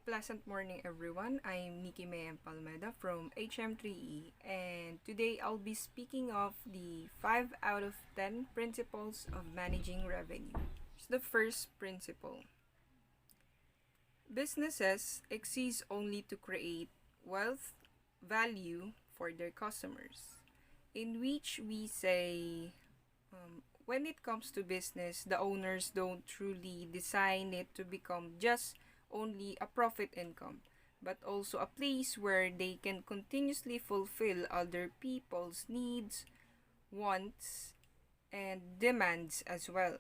pleasant morning, everyone. I'm Nikki Mayan Palmeda from HM3E, and today I'll be speaking of the 5 out of 10 principles of managing revenue. Here's the first principle: businesses exist only to create wealth, value for their customers, in which we say when it comes to business, the owners don't truly design it to become just only a profit income, but also a place where they can continuously fulfill other people's needs, wants, and demands as well.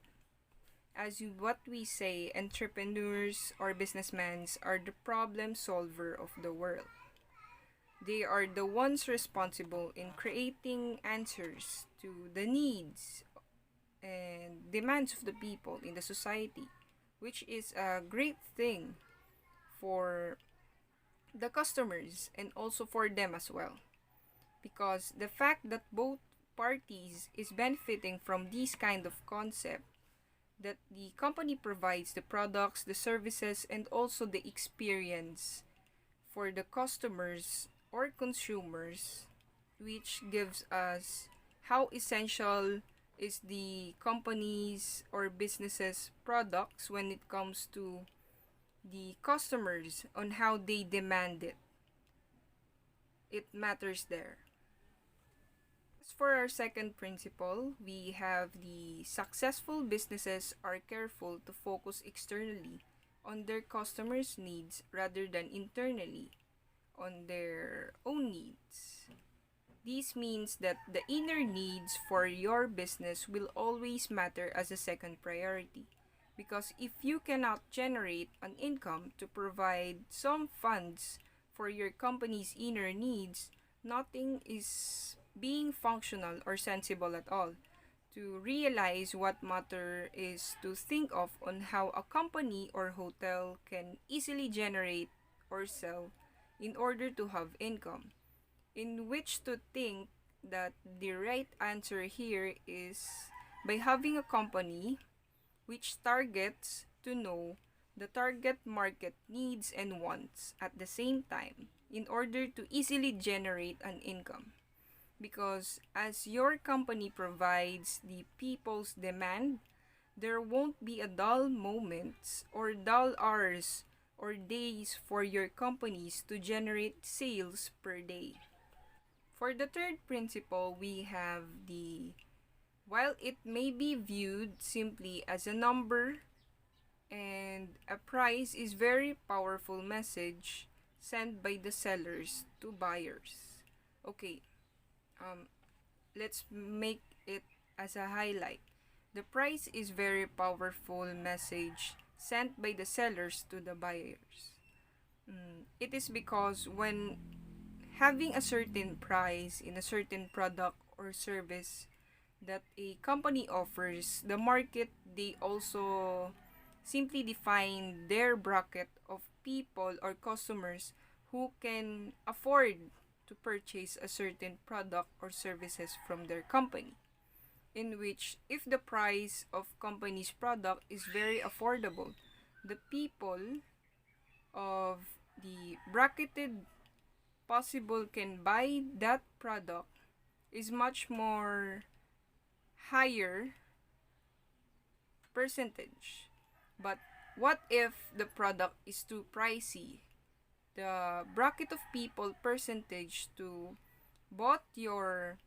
What we say, entrepreneurs or businessmen are the problem solver of the world. They are the ones responsible in creating answers to the needs and demands of the people in the society, which is a great thing for the customers and also for them as well. Because the fact that both parties is benefiting from this kind of concept, that the company provides the products, the services, and also the experience for the customers or consumers, which gives us how essential is the company's or businesses products when it comes to the customers on how they demand it. It matters there. As for our second principle, we have the successful businesses are careful to focus externally on their customers' needs rather than internally on their own needs. This means that the inner needs for your business will always matter as a second priority. Because if you cannot generate an income to provide some funds for your company's inner needs, nothing is being functional or sensible at all. To realize what matter is to think of on how a company or hotel can easily generate or sell in order to have income, in which to think that the right answer here is by having a company which targets to know the target market needs and wants at the same time in order to easily generate an income. Because as your company provides the people's demand, there won't be a dull moments or dull hours or days for your companies to generate sales per day. For the third principle, we have the while it may be viewed simply as a number and a price is very powerful message sent by the sellers to buyers. Okay, let's make it as a highlight. The price is very powerful message sent by the sellers to the buyers. It is because when having a certain price in a certain product or service that a company offers, the market they also simply define their bracket of people or customers who can afford to purchase a certain product or services from their company. In which, if the price of company's product is very affordable, the people of the bracketed possible can buy that product is much more higher percentage. But what if the product is too pricey? The bracket of people percentage to bought your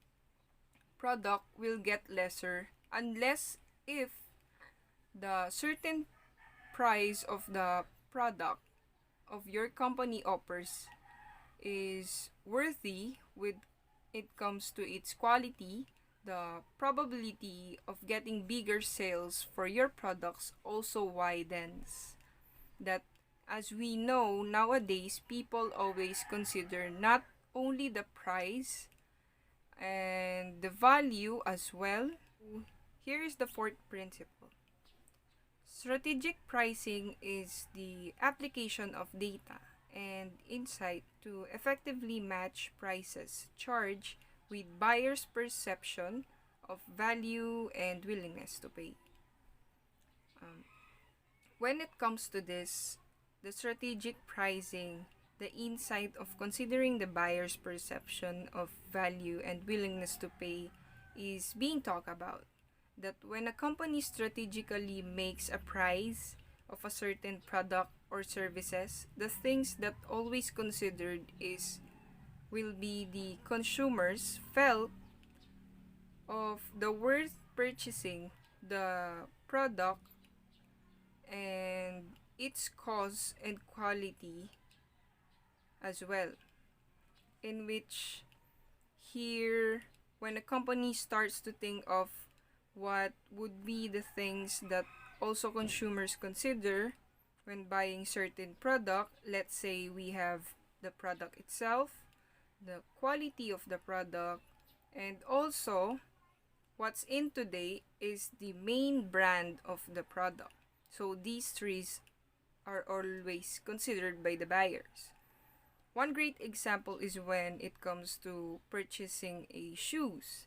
product will get lesser unless if the certain price of the product of your company offers is worthy with it comes to its quality, the probability of getting bigger sales for your products also widens. That, as we know nowadays, people always consider not only the price and the value as well. Here is the fourth principle. Strategic pricing is the application of data and insight to effectively match prices charged with buyers' perception of value and willingness to pay. When it comes to this, the strategic pricing, the insight of considering the buyer's perception of value and willingness to pay is being talked about. That when a company strategically makes a price of a certain product or services, the things that always considered is will be the consumers felt of the worth purchasing the product and its cost and quality as well, in which here when a company starts to think of what would be the things that also consumers consider when buying certain product, let's say we have the product itself, the quality of the product, and also what's in today is the main brand of the product. So these three are always considered by the buyers. One great example is when it comes to purchasing a shoes.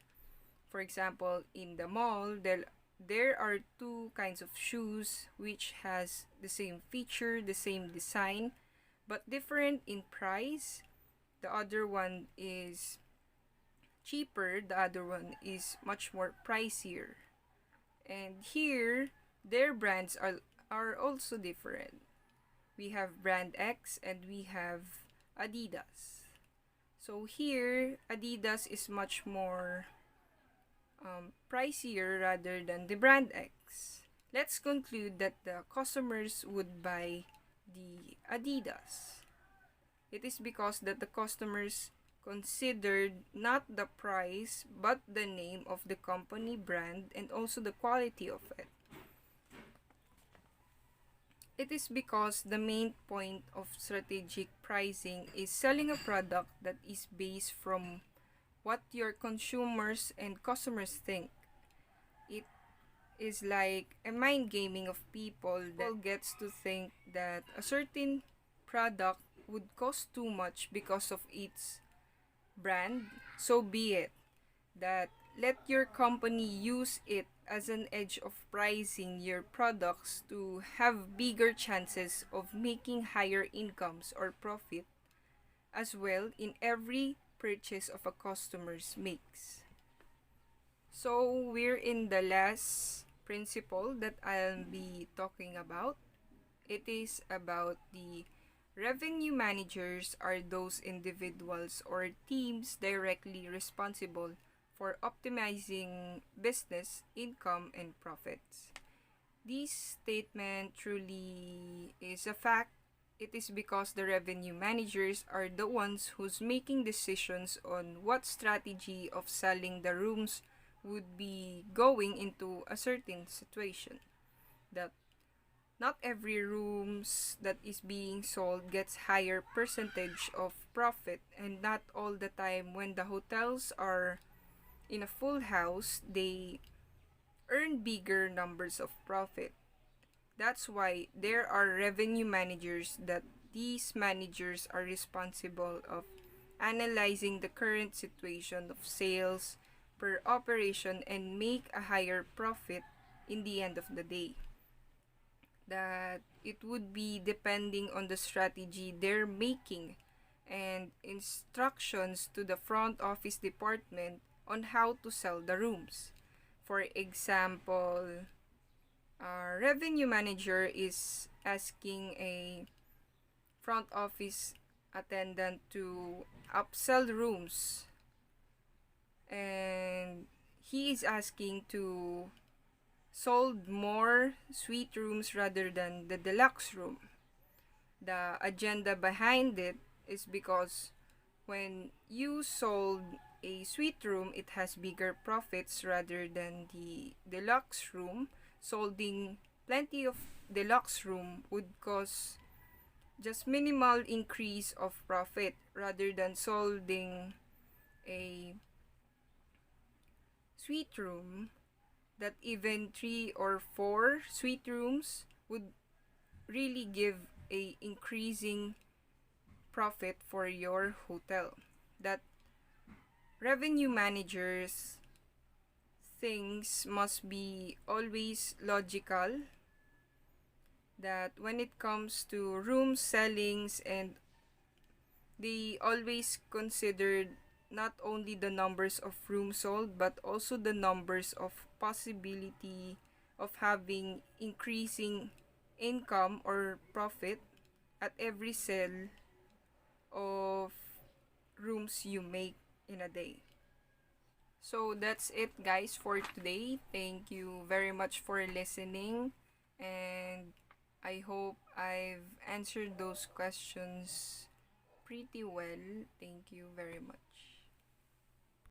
For example, in the mall, there are two kinds of shoes which has the same feature, the same design, but different in price. The other one is cheaper, the other one is much more pricier. And here, their brands are also different. We have brand X and we have Adidas. So here, Adidas is much more pricier rather than the brand X. Let's conclude that the customers would buy the Adidas. It is because that the customers considered not the price but the name of the company brand and also the quality of it. It is because the main point of strategic pricing is selling a product that is based from what your consumers and customers think. It is like a mind gaming of people that gets to think that a certain product would cost too much because of its brand. So be it. That let your company use it as an edge of pricing your products to have bigger chances of making higher incomes or profit as well in every purchase of a customer's makes. So we're in the last principle that I'll be talking about. It is about the revenue managers are those individuals or teams directly responsible for optimizing business income and profits. This statement truly is a fact. It is because the revenue managers are the ones who's making decisions on what strategy of selling the rooms would be going into a certain situation. That not every rooms that is being sold gets higher percentage of profit, and not all the time when the hotels are in a full house they earn bigger numbers of profit. That's why there are revenue managers, that these managers are responsible of analyzing the current situation of sales per operation and make a higher profit in the end of the day. That it would be depending on the strategy they're making and instructions to the front office department on how to sell the rooms. For example, a revenue manager is asking a front office attendant to upsell rooms, and he is asking to sold more suite rooms rather than the deluxe room. The agenda behind it is because when you sold a suite room, it has bigger profits rather than the deluxe room. Solding plenty of deluxe room would cause just minimal increase of profit rather than solding a suite room that even 3 or 4 suite rooms would really give a increasing profit for your hotel. That revenue managers things must be always logical that when it comes to room sellings, and they always considered not only the numbers of rooms sold but also the numbers of possibility of having increasing income or profit at every sale of rooms you make in a day. So that's it, guys, for today. Thank you very much for listening, and I hope I've answered those questions pretty well. Thank you very much.